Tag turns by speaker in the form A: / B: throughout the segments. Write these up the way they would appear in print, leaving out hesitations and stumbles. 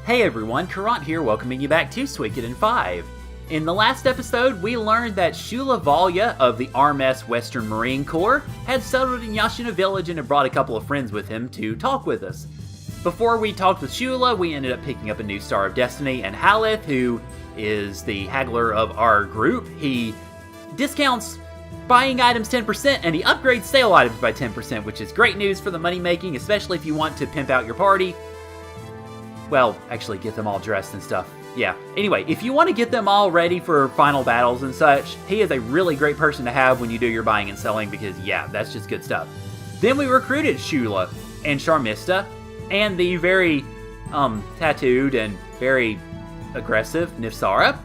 A: Hey everyone, Caront here, welcoming you back to Suikoden 5. In the last episode, we learned that Shula Valya of the RMS Western Marine Corps had settled in Yashina Village and had brought a couple of friends with him to talk with us. Before we talked with Shula, we ended up picking up a new Star of Destiny, and Haleth, who is the haggler of our group, he discounts buying items 10% and he upgrades sale items by 10%, which is great news for the money making, especially if you want to pimp out your party. Well, actually get them all dressed and stuff. Yeah. Anyway, if you want to get them all ready for final battles and such, he is a really great person to have when you do your buying and selling because, yeah, that's just good stuff. Then we recruited Shula and Sharmista and the very, tattooed and very aggressive Nifsara,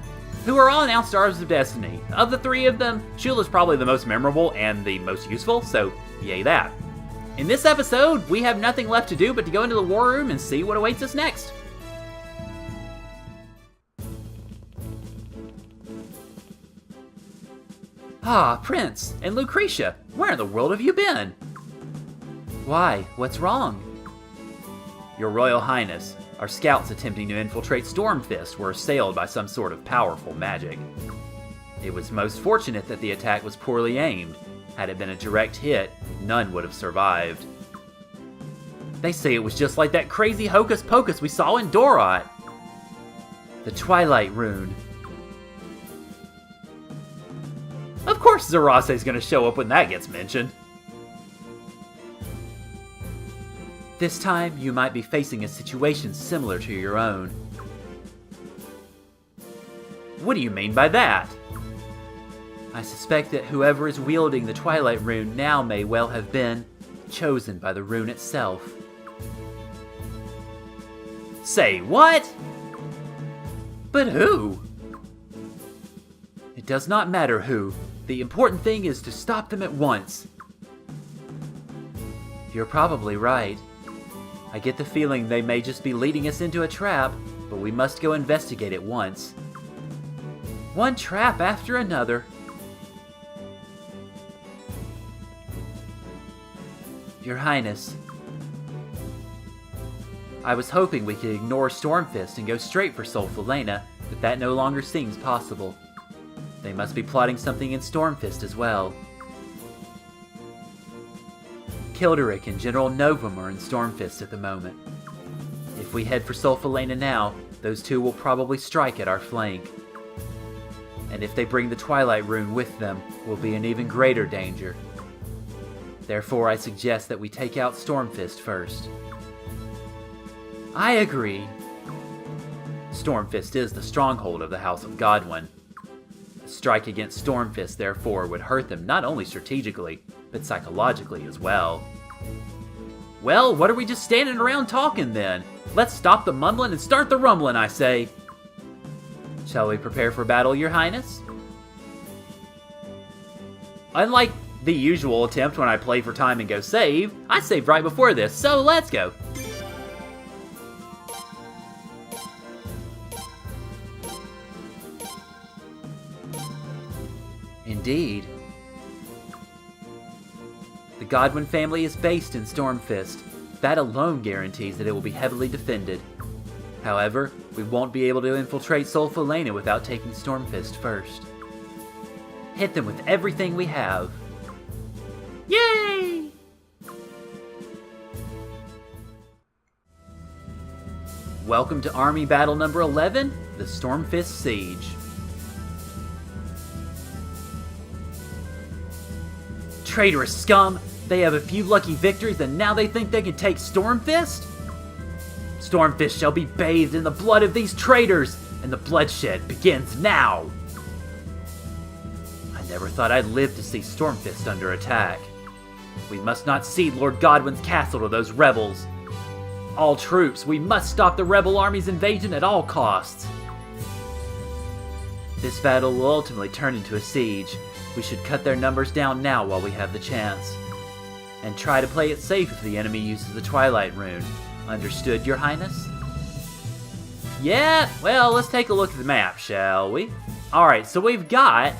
A: who are all now Stars of Destiny. Of the three of them, Shula's probably the most memorable and the most useful, so yay that. In this episode, we have nothing left to do but to go into the war room and see what awaits us next. Ah, Prince and Lucretia, where in the world have you been? Why, what's wrong? Your Royal Highness, our scouts attempting to infiltrate Stormfist were assailed by some sort of powerful magic. It was most fortunate that the attack was poorly aimed. Had it been a direct hit, none would have survived. They say it was just like that crazy hocus pocus we saw in Dorot. The Twilight Rune. Of course Zarase's gonna show up when that gets mentioned. This time, you might be facing a situation similar to your own. What do you mean by that? I suspect that whoever is wielding the Twilight Rune now may well have been chosen by the rune itself. Say what? But who? It does not matter who. The important thing is to stop them at once. You're probably right. I get the feeling they may just be leading us into a trap, but we must go investigate at once. One trap after another. Your Highness, I was hoping we could ignore Stormfist and go straight for Solfalena, but that no longer seems possible. They must be plotting something in Stormfist as well. Kilderic and General Novum are in Stormfist at the moment. If we head for Solfalena now, those two will probably strike at our flank. And if they bring the Twilight Rune with them, we'll be in even greater danger. Therefore, I suggest that we take out Stormfist first. I agree. Stormfist is the stronghold of the House of Godwin. A strike against Stormfist, therefore, would hurt them not only strategically, but psychologically as well. Well, what are we just standing around talking then? Let's stop the mumbling and start the rumbling, I say. Shall we prepare for battle, Your Highness? Unlike the usual attempt when I play for time and go save, I saved right before this, so let's go. Indeed. The Godwin family is based in Stormfist. That alone guarantees that it will be heavily defended. However, we won't be able to infiltrate Solfalena without taking Stormfist first. Hit them with everything we have. Yay! Welcome to Army Battle number 11, the Stormfist Siege. Traitorous scum! They have a few lucky victories and now they think they can take Stormfist? Stormfist shall be bathed in the blood of these traitors, and the bloodshed begins now! I never thought I'd live to see Stormfist under attack. We must not cede Lord Godwin's castle to those rebels. All troops, we must stop the rebel army's invasion at all costs. This battle will ultimately turn into a siege. We should cut their numbers down now while we have the chance. And try to play it safe if the enemy uses the Twilight Rune. Understood, Your Highness? Yeah, well, let's take a look at the map, shall we? Alright, so we've got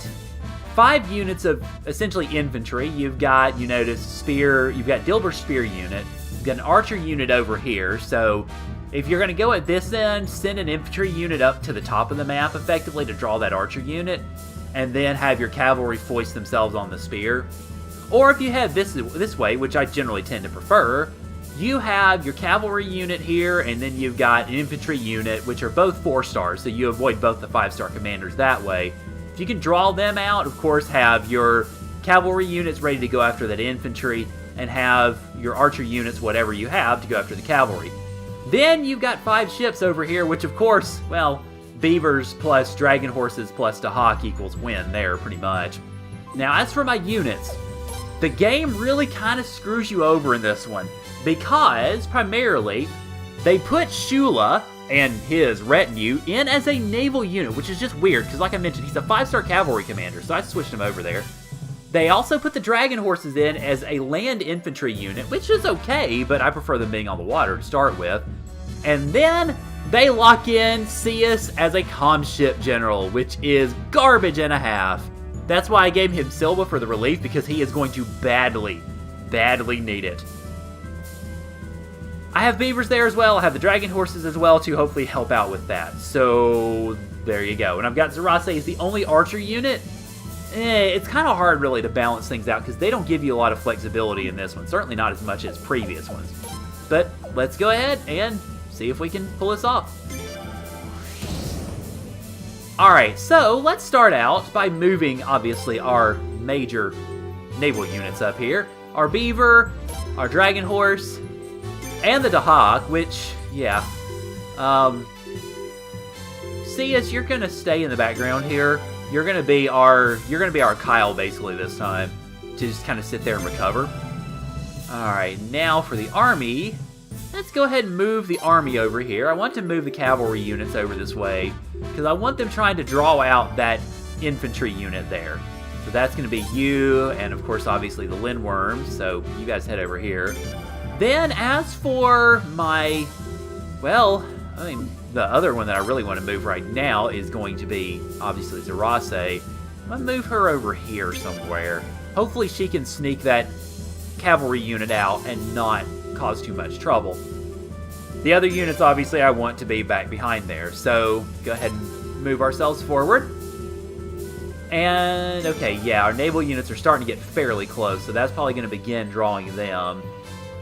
A: 5 units of essentially infantry. You've got, you notice, spear, you've got Dilber's spear unit. You've got an archer unit over here, so If you're going to go at this end, send an infantry unit up to the top of the map, effectively, to draw that archer unit, and then have your cavalry foist themselves on the spear. Or if you head this way, which I generally tend to prefer, you have your cavalry unit here, and then you've got an infantry unit, which are both 4 stars, so you avoid both the 5-star commanders that way. If you can draw them out, of course, have your cavalry units ready to go after that infantry, and have your archer units, whatever you have, to go after the cavalry. Then you've got 5 ships over here, which of course, well, beavers plus dragon horses plus Dahak equals win there, pretty much. Now, as for my units, the game really kind of screws you over in this one, because, primarily, they put Shula and his retinue in as a naval unit, which is just weird, because like I mentioned, he's a 5-star cavalry commander, so I switched him over there. They also put the dragon horses in as a land infantry unit, which is okay, but I prefer them being on the water to start with. And then they lock in Cius as a comm ship general, which is garbage and a half. That's why I gave him Silva for the relief, because he is going to badly, badly need it. I have beavers there as well. I have the dragon horses as well to hopefully help out with that. So there you go. And I've got Zarase as the only archer unit. It's kind of hard really to balance things out because they don't give you a lot of flexibility in this one. Certainly not as much as previous ones. But let's go ahead and see if we can pull this off. Alright, so let's start out by moving, obviously, our major naval units up here. Our beaver, our dragon horse, and the Dahak, which, yeah. Cius, you're gonna stay in the background here. You're gonna be our Kyle basically this time, to just kind of sit there and recover. Alright, now for the army, let's go ahead and move the army over here. I want to move the cavalry units over this way, because I want them trying to draw out that infantry unit there. So that's going to be you, and of course obviously the Lindworms, so you guys head over here. Then as for my, well, I mean, the other one that I really want to move right now is going to be, obviously, Zarase. I'm going to move her over here somewhere. Hopefully she can sneak that cavalry unit out and not cause too much trouble. The other units, obviously, I want to be back behind there. So, go ahead and move ourselves forward. And, okay, yeah, our naval units are starting to get fairly close, so that's probably going to begin drawing them.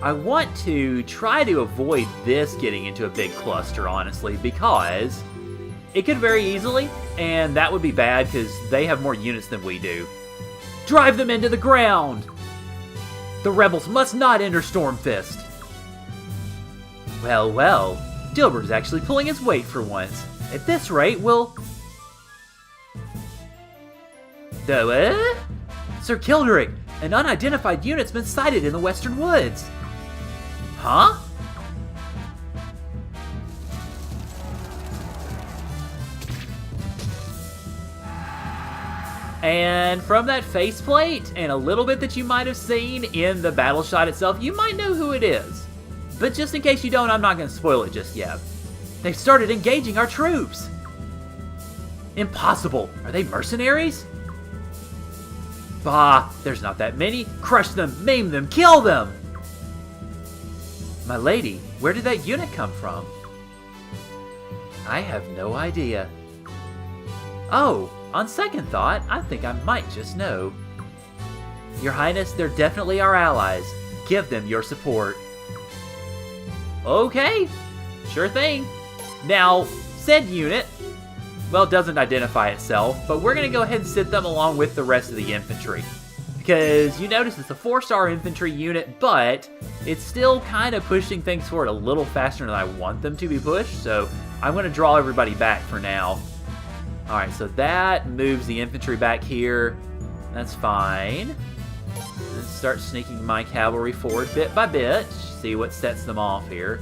A: I want to try to avoid this getting into a big cluster, honestly, because it could very easily, and that would be bad because they have more units than we do. Drive them into the ground! The rebels must not enter Stormfist! Well, well, Dilbert is actually pulling his weight for once. At this rate, we'll... Sir Kilderic, an unidentified unit's been sighted in the Western Woods. Huh? And from that faceplate, and a little bit that you might have seen in the battle shot itself, you might know who it is. But just in case you don't, I'm not going to spoil it just yet. They've started engaging our troops! Impossible! Are they mercenaries? Bah, there's not that many. Crush them, maim them, kill them! My lady, where did that unit come from? I have no idea. Oh, on second thought, I think I might just know. Your Highness, they're definitely our allies. Give them your support. Okay, sure thing. Now, said unit, well, doesn't identify itself, but we're going to go ahead and sit them along with the rest of the infantry. Because you notice it's a 4-star infantry unit, but it's still kind of pushing things forward a little faster than I want them to be pushed, so I'm going to draw everybody back for now. Alright, so that moves the infantry back here. That's fine. Let's start sneaking my cavalry forward bit by bit. See what sets them off here.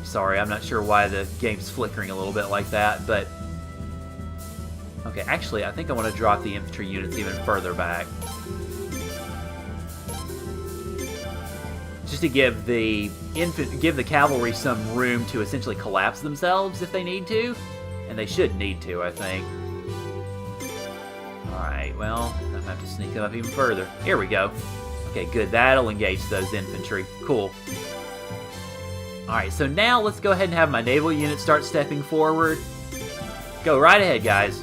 A: Sorry, I'm not sure why the game's flickering a little bit like that, but... Okay, actually, I think I want to drop the infantry units even further back. Just to give the cavalry some room to essentially collapse themselves if they need to. And they should need to, I think. Alright, well, I have to sneak them up even further. Here we go. Okay, good. That'll engage those infantry. Cool. Alright, so now let's go ahead and have my naval unit start stepping forward. Go right ahead, guys.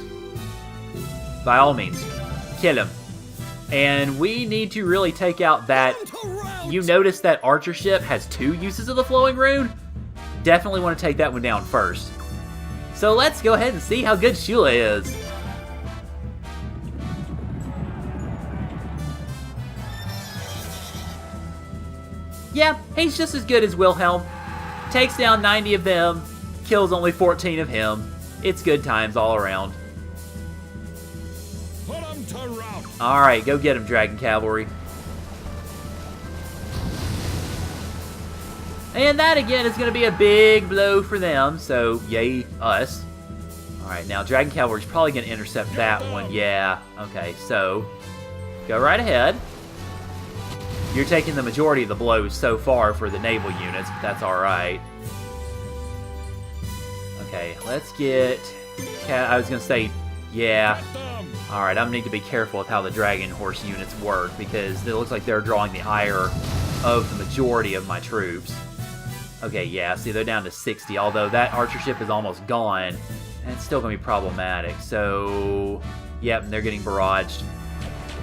A: By all means. Kill him. And we need to really take out that... You notice that archer ship has 2 uses of the flowing rune? Definitely want to take that one down first. So let's go ahead and see how good Shula is. Yeah, he's just as good as Wilhelm. Takes down 90 of them, kills only 14 of him. It's good times all around. Alright, go get him, Dragon Cavalry. And that, again, is going to be a big blow for them, so yay us. Alright, now Dragon Cavalry's probably going to intercept that one. Yeah, okay, so go right ahead. You're taking the majority of the blows so far for the naval units, but that's alright. Okay, let's get... I was going to say, yeah. Alright, I'm going to need to be careful with how the Dragon Horse units work, because it looks like they're drawing the ire of the majority of my troops. Okay, yeah, see, they're down to 60, although that archer ship is almost gone, and it's still going to be problematic. So, yep, they're getting barraged.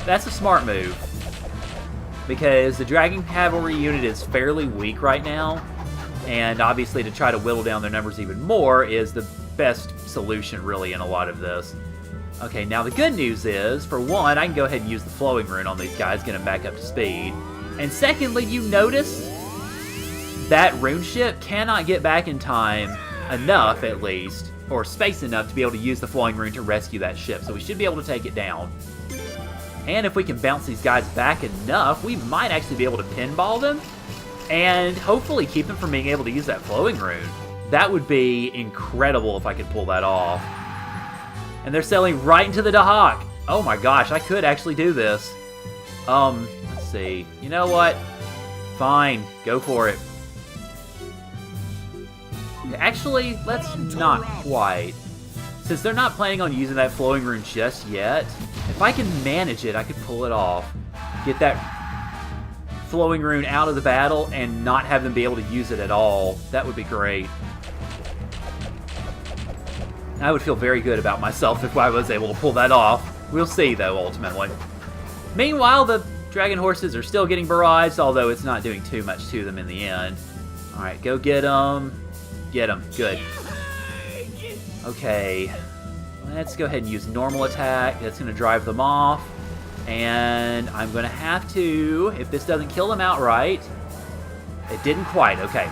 A: That's a smart move, because the Dragon Cavalry unit is fairly weak right now, and obviously to try to whittle down their numbers even more is the best solution, really, in a lot of this. Okay, now the good news is, for one, I can go ahead and use the flowing rune on these guys, get them back up to speed. And secondly, you notice that rune ship cannot get back in time enough, at least, or space enough to be able to use the flowing rune to rescue that ship, so we should be able to take it down. And if we can bounce these guys back enough, we might actually be able to pinball them, and hopefully keep them from being able to use that flowing rune. That would be incredible if I could pull that off. And they're sailing right into the Dahak. Oh my gosh, I could actually do this. Let's see. You know what? Fine, go for it. Actually, let's not quite. Since they're not planning on using that flowing rune just yet, if I can manage it, I could pull it off. Get that flowing rune out of the battle and not have them be able to use it at all. That would be great. I would feel very good about myself if I was able to pull that off. We'll see, though, ultimately. Meanwhile, the Dragon Horses are still getting barraged, although it's not doing too much to them in the end. Alright, go get them. Get them. Good. Okay. Let's go ahead and use normal attack. That's going to drive them off. And I'm going to have to, if this doesn't kill them outright. It didn't quite. Okay.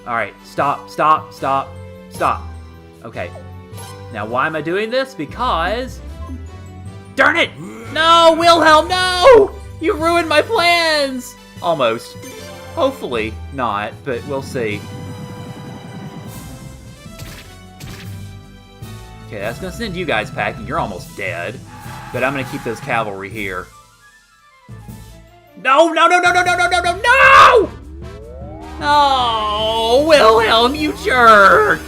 A: Alright, stop, stop, stop, stop. Okay. Now, why am I doing this? Because... Darn it! No, Wilhelm, no! You ruined my plans! Almost. Hopefully not, but we'll see. Okay, that's going to send you guys packing. You're almost dead. But I'm going to keep those cavalry here. No, no, no, no, no, no, no, no, no, no! Oh, Wilhelm, you jerk!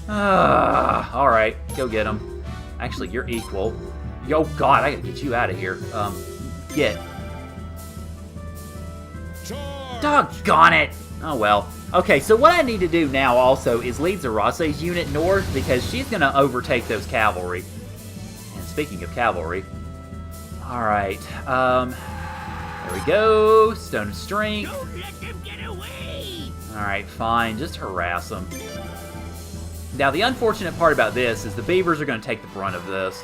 A: Alright, go get him. Actually, you're equal. Oh god, I gotta get you out of here. Get. Doggone it! Oh well. Okay, so what I need to do now also is lead Zarase's unit north, because she's gonna overtake those cavalry. And speaking of cavalry... Alright, there we go. Stone of Strength.
B: Don't let them get away!
A: Alright, fine. Just harass them. Now, the unfortunate part about this is the Beavers are going to take the brunt of this.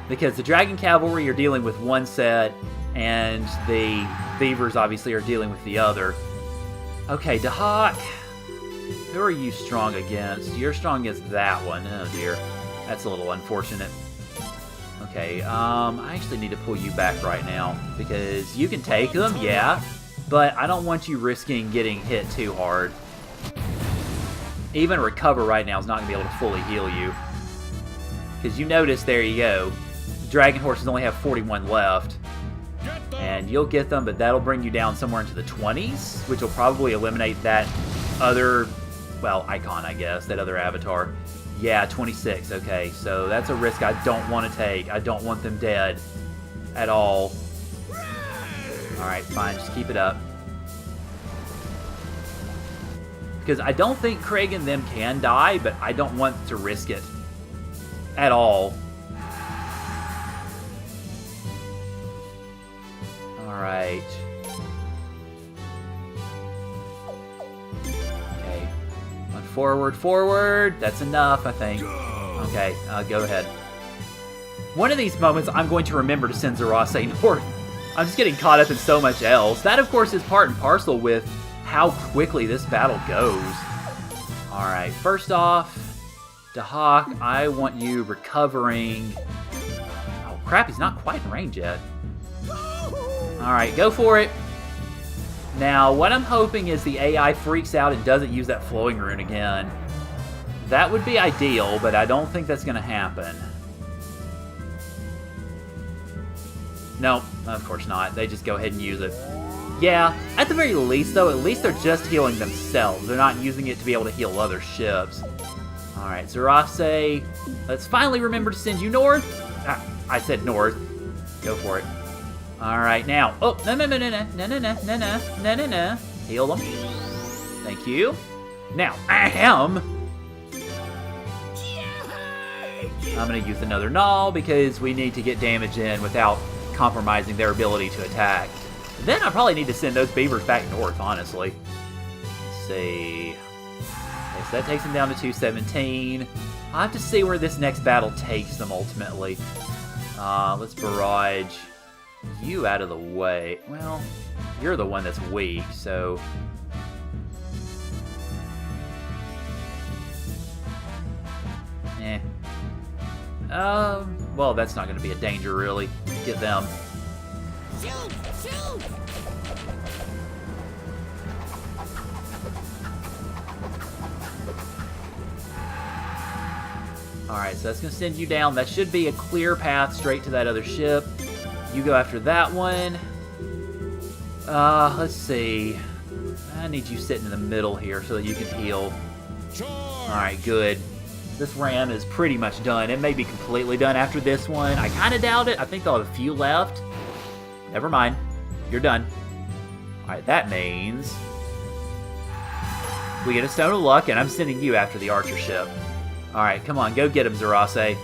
A: Because the Dragon Cavalry are dealing with one set, and the Beavers obviously are dealing with the other. Okay, Dahak. Who are you strong against? You're strong against that one. Oh dear. That's a little unfortunate. Okay, I actually need to pull you back right now, because you can take them, yeah, but I don't want you risking getting hit too hard. Even recover right now is not going to be able to fully heal you. Because you notice, there you go, the Dragon Horses only have 41 left. And you'll get them, but that'll bring you down somewhere into the 20s, which will probably eliminate that other, well, icon, I guess, that other avatar. Yeah, 26. Okay, so that's a risk I don't want to take. I don't want them dead at all. Alright, fine. Just keep it up. Because I don't think Craig and them can die, but I don't want to risk it at all. Alright. Okay. Forward, forward. That's enough, I think. Okay, go ahead. One of these moments, I'm going to remember to send Zarase north. I'm just getting caught up in so much else. That, of course, is part and parcel with how quickly this battle goes. Alright, first off, Dahak, I want you recovering. Oh, crap, he's not quite in range yet. Alright, go for it. Now, what I'm hoping is the AI freaks out and doesn't use that flowing rune again. That would be ideal, but I don't think that's going to happen. No, of course not. They just go ahead and use it. Yeah, at the very least, though, at least they're just healing themselves. They're not using it to be able to heal other ships. Alright, Zarase, let's finally remember to send you north. I said north. Go for it. Alright, now. Oh, no. Heal them. Thank you. Now, I'm going to use another null because we need to get damage in without compromising their ability to attack. Then I probably need to send those beavers back north, honestly. Let's see. Okay, so that takes them down to 217. I'll have to see where this next battle takes them, ultimately. Let's barrage you out of the way. Well, you're the one that's weak, so... well, that's not going to be a danger, really. Get them.
B: Shoot! Shoot!
A: Alright, so that's going to send you down. That should be a clear path straight to that other ship. You go after that one. Let's see. I need you sitting in the middle here so that you can heal. Alright, good. This ram is pretty much done. It may be completely done after this one. I kind of doubt it. I think they'll have a few left. Never mind. You're done. Alright, that means we get a Stone of Luck, and I'm sending you after the archer ship. Alright, come on. Go get him, Zarase.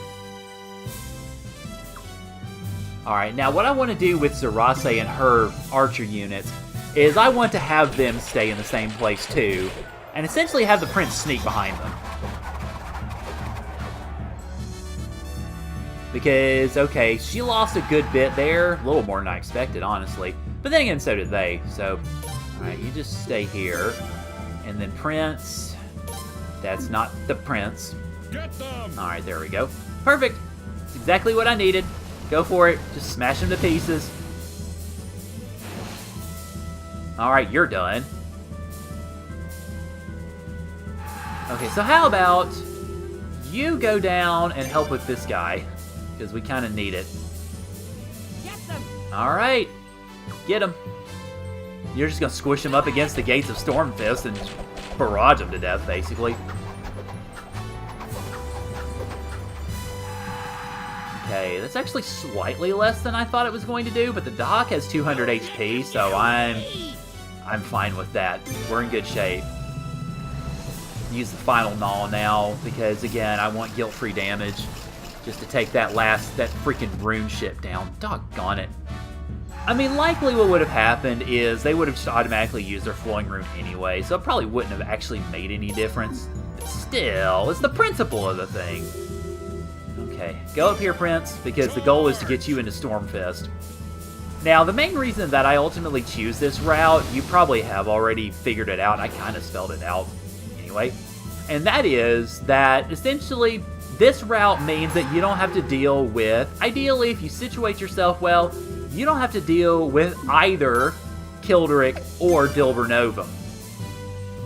A: Alright, now what I want to do with Zarase and her archer units is I want to have them stay in the same place too, and essentially have the prince sneak behind them. Because, okay, she lost a good bit there, a little more than I expected, honestly. But then again, so did they, so... Alright, you just stay here. And then Prince... That's not the Prince.
B: Get them!
A: Alright, there we go. Perfect! It's exactly what I needed. Go for it. Just smash them to pieces. Alright, you're done. Okay, so how about you go down and help with this guy? Because we kind of need it.
B: Get them!
A: Alright. Get him. You're just going to squish him up against the gates of Stormfist and barrage him to death, basically. Okay, that's actually slightly less than I thought it was going to do, but the Doc has 200 HP, so I'm fine with that. We're in good shape. Use the final null now, because again, I want guilt-free damage. Just to take that freaking rune ship down. Doggone it. I mean, likely what would have happened is they would have just automatically used their flowing rune anyway, so it probably wouldn't have actually made any difference. But still, it's the principle of the thing. Okay, go up here, Prince, because the goal is to get you into Stormfist. Now, the main reason that I ultimately choose this route, you probably have already figured it out. I kind of spelled it out anyway. And that is that, essentially, this route means that you don't have to deal with, ideally, if you situate yourself well, you don't have to deal with either Kilderic or Dilbernovum.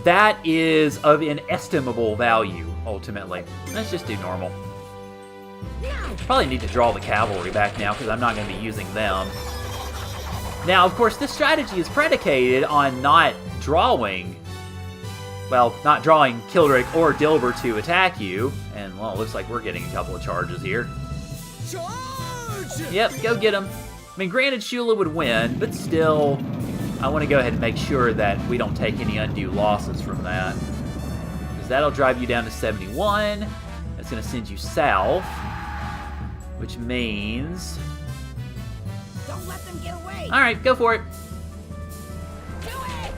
A: That is of inestimable value, ultimately. Let's just do normal. Probably need to draw the cavalry back now, because I'm not going to be using them. Now, of course, this strategy is predicated on not drawing well, not drawing Kildrick or Dilber to attack you. And, well, it looks like we're getting a couple of charges here.
B: Charge!
A: Yep, go get him. I mean, granted, Shula would win, but still, I want to go ahead and make sure that we don't take any undue losses from that. Because that'll drive you down to 71. That's going to send you south, which means...
B: Don't let them get away!
A: All right, go for it.
B: Do it!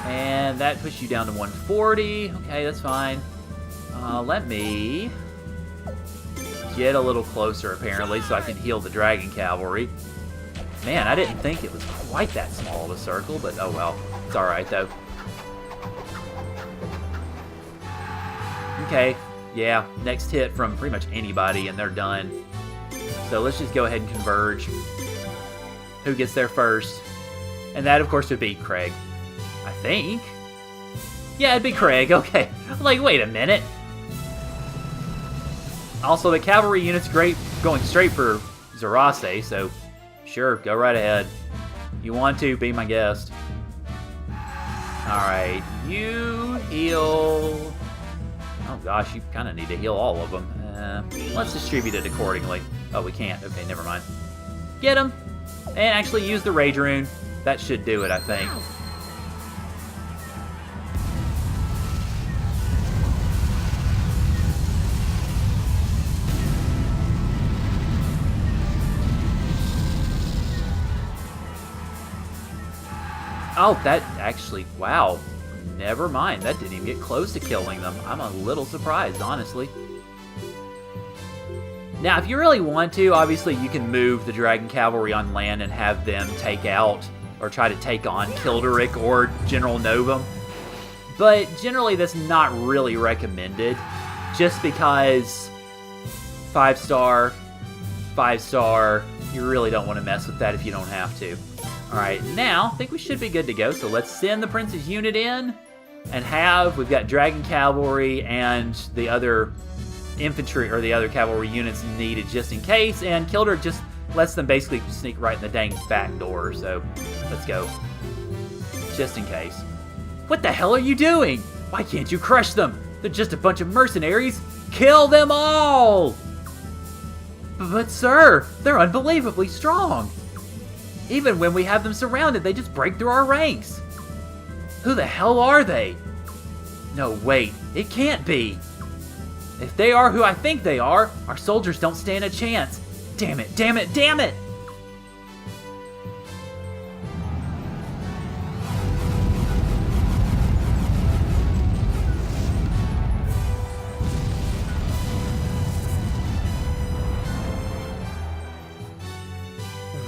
A: And that puts you down to 140. Okay, that's fine. Let me get a little closer, apparently, so I can heal the Dragon Cavalry. Man, I didn't think it was quite that small of a circle, but oh well. It's alright, though. Okay, yeah, next hit from pretty much anybody, and they're done. So let's just go ahead and converge. Who gets there first? And that, of course, would be Craig. I think. Yeah, it'd be Craig. Okay. Like, wait a minute. Also, the cavalry unit's great going straight for Zaraste, so sure, go right ahead. You want to, be my guest. Alright, you heal... Oh gosh, you kind of need to heal all of them. Let's distribute it accordingly. Oh, we can't. Okay, never mind. Get him! And actually use the Rage Rune. That should do it, I think. Oh, that actually, wow. Never mind, that didn't even get close to killing them. I'm a little surprised, honestly. Now, if you really want to, obviously you can move the Dragon Cavalry on land and have them take out, or try to take on Kilderic or General Novum. But generally that's not really recommended, just because 5-star, 5-star, you really don't want to mess with that if you don't have to. Alright, now, I think we should be good to go, so let's send the Prince's unit in, and we've got Dragon Cavalry and the other infantry, or the other cavalry units needed just in case, and Kildrick just lets them basically sneak right in the dang back door, so let's go. Just in case. What the hell are you doing? Why can't you crush them? They're just a bunch of mercenaries. Kill them all! But sir, they're unbelievably strong. Even when we have them surrounded, they just break through our ranks. Who the hell are they? No, wait, it can't be. If they are who I think they are, our soldiers don't stand a chance. Damn it, damn it, damn it!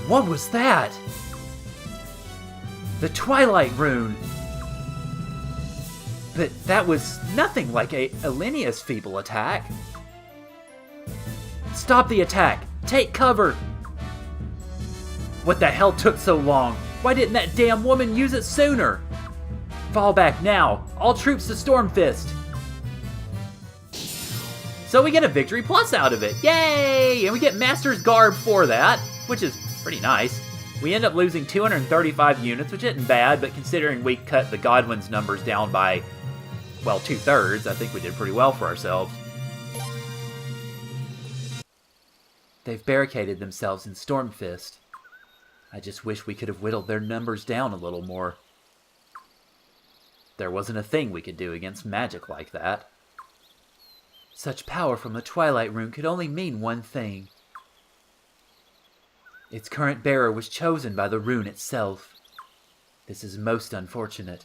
A: What was that? The Twilight Rune! But that was nothing like a Alinia's feeble attack. Stop the attack! Take cover! What the hell took so long? Why didn't that damn woman use it sooner? Fall back now! All troops to Stormfist! So we get a victory plus out of it! Yay! And we get Master's Garb for that, which is pretty nice. We end up losing 235 units, which isn't bad, but considering we cut the Godwin's numbers down by, well, 2/3, I think we did pretty well for ourselves. They've barricaded themselves in Stormfist. I just wish we could have whittled their numbers down a little more. There wasn't a thing we could do against magic like that. Such power from the Twilight Rune could only mean one thing. Its current bearer was chosen by the rune itself. This is most unfortunate.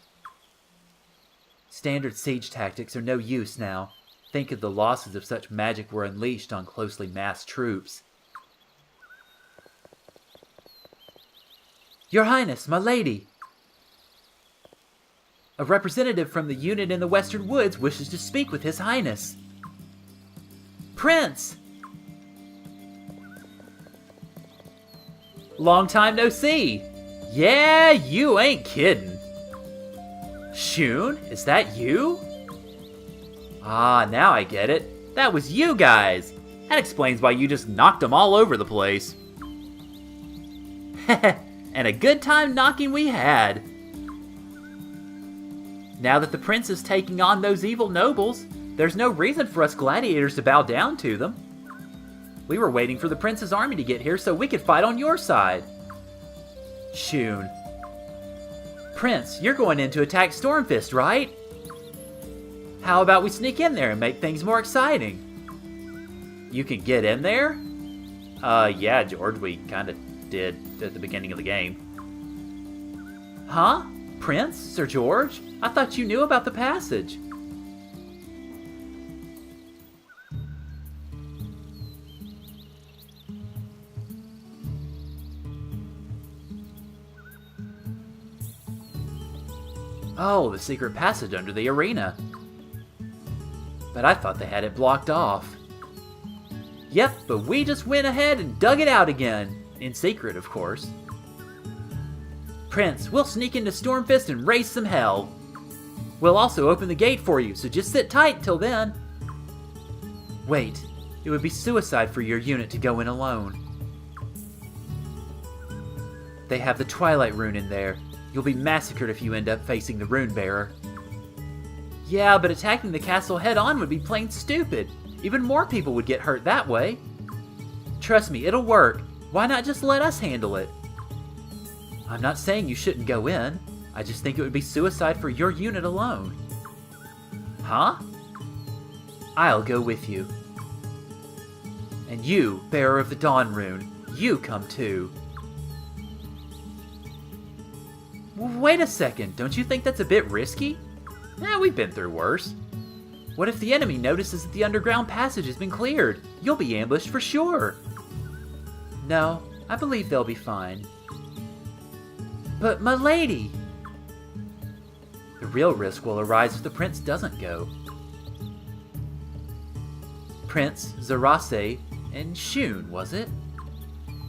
A: Standard siege tactics are no use now. Think of the losses if such magic were unleashed on closely massed troops. Your Highness, my lady! A representative from the unit in the Western Woods wishes to speak with His Highness. Prince! Long time no see! Yeah, you ain't kidding. Shun, is that you? Ah, now I get it. That was you guys! That explains why you just knocked them all over the place. And a good time knocking we had. Now that the prince is taking on those evil nobles, there's no reason for us gladiators to bow down to them. We were waiting for the prince's army to get here so we could fight on your side. Shun. Prince, you're going in to attack Stormfist, right? How about we sneak in there and make things more exciting? You can get in there? Yeah, George, we kinda did at the beginning of the game. Huh? Prince? Sir George? I thought you knew about the passage. Oh, the secret passage under the arena. But I thought they had it blocked off. Yep, but we just went ahead and dug it out again. In secret, of course. Prince, we'll sneak into Stormfist and raise some hell. We'll also open the gate for you, so just sit tight till then. Wait, it would be suicide for your unit to go in alone. They have the Twilight Rune in there. You'll be massacred if you end up facing the Rune Bearer. Yeah, but attacking the castle head-on would be plain stupid. Even more people would get hurt that way. Trust me, it'll work. Why not just let us handle it? I'm not saying you shouldn't go in. I just think it would be suicide for your unit alone. Huh? I'll go with you. And you, bearer of the Dawn Rune, you come too. Wait a second, don't you think that's a bit risky? We've been through worse. What if the enemy notices that the underground passage has been cleared? You'll be ambushed for sure. No, I believe they'll be fine. But my lady! The real risk will arise if the prince doesn't go. Prince, Zarase, and Shun, was it?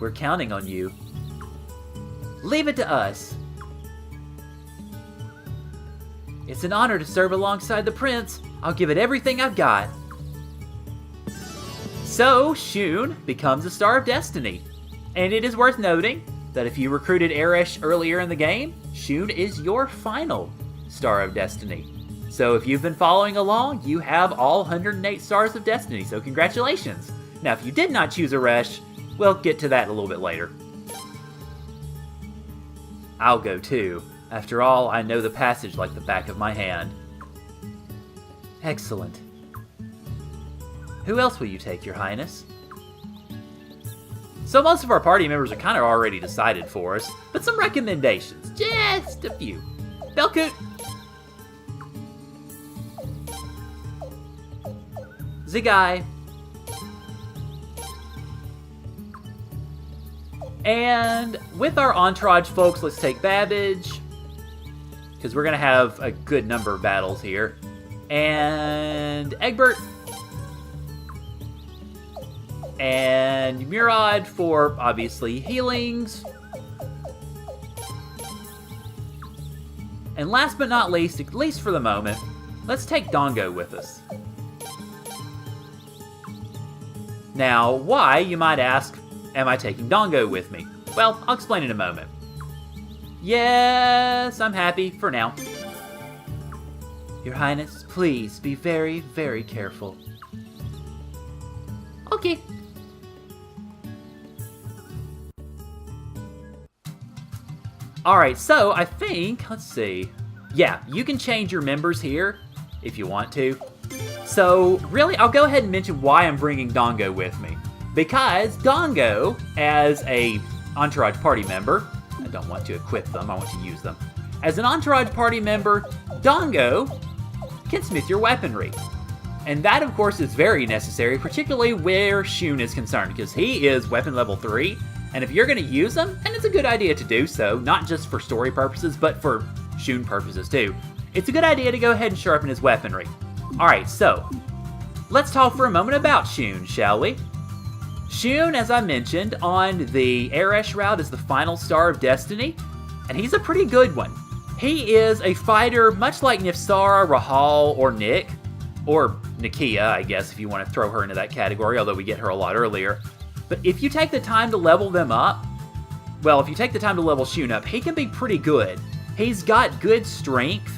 A: We're counting on you. Leave it to us. It's an honor to serve alongside the prince. I'll give it everything I've got. So, Shun becomes a Star of Destiny. And it is worth noting that if you recruited Eresh earlier in the game, Shun is your final Star of Destiny. So if you've been following along, you have all 108 Stars of Destiny, so congratulations. Now if you did not choose Eresh, we'll get to that a little bit later. I'll go too. After all, I know the passage like the back of my hand. Excellent. Who else will you take, Your Highness? So most of our party members are kind of already decided for us, but some recommendations, just a few. Belkut, Zigai, and with our entourage folks, let's take Babbage, because we're going to have a good number of battles here, and Egbert, and Murad for, obviously, healings. And last but not least, at least for the moment, let's take Dongo with us. Now, why, you might ask, am I taking Dongo with me? Well, I'll explain in a moment. Yes, I'm happy for now. Your Highness, please be very, very careful. Okay. Alright, so I think, let's see. Yeah, you can change your members here if you want to. So, really, I'll go ahead and mention why I'm bringing Dongo with me. Because Dongo, as a entourage party member, I don't want to equip them, I want to use them. As an entourage party member, Dongo can smith your weaponry. And that, of course, is very necessary, particularly where Shun is concerned, because he is weapon level 3, and if you're going to use him, and it's a good idea to do so, not just for story purposes, but for Shun purposes too, it's a good idea to go ahead and sharpen his weaponry. Alright, so, let's talk for a moment about Shun, shall we? Shun, as I mentioned, on the Eresh route is the final Star of Destiny, and he's a pretty good one. He is a fighter much like Nifsara, Rahal, or Nick, or Nakia, I guess, if you want to throw her into that category, although we get her a lot earlier. But if you take the time to level them up, well, if you take the time to level Shun up, he can be pretty good. He's got good strength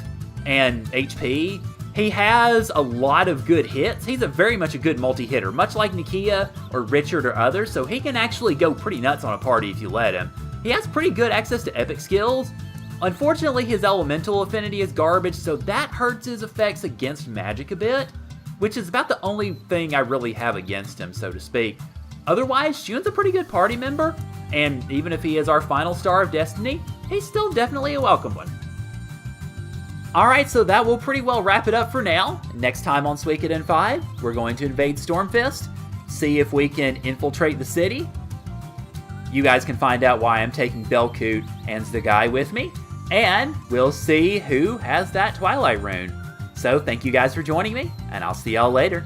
A: and HP. He has a lot of good hits. He's very much a good multi-hitter, much like Nakia or Richard or others, so he can actually go pretty nuts on a party if you let him. He has pretty good access to epic skills. Unfortunately, his elemental affinity is garbage, so that hurts his effects against magic a bit, which is about the only thing I really have against him, so to speak. Otherwise, Shun's a pretty good party member, and even if he is our final star of Destiny, he's still definitely a welcome one. Alright, so that will pretty well wrap it up for now. Next time on Suikoden 5, we're going to invade Stormfist, see if we can infiltrate the city. You guys can find out why I'm taking Belkut and Zagai with me, and we'll see who has that Twilight Rune. So thank you guys for joining me, and I'll see y'all later.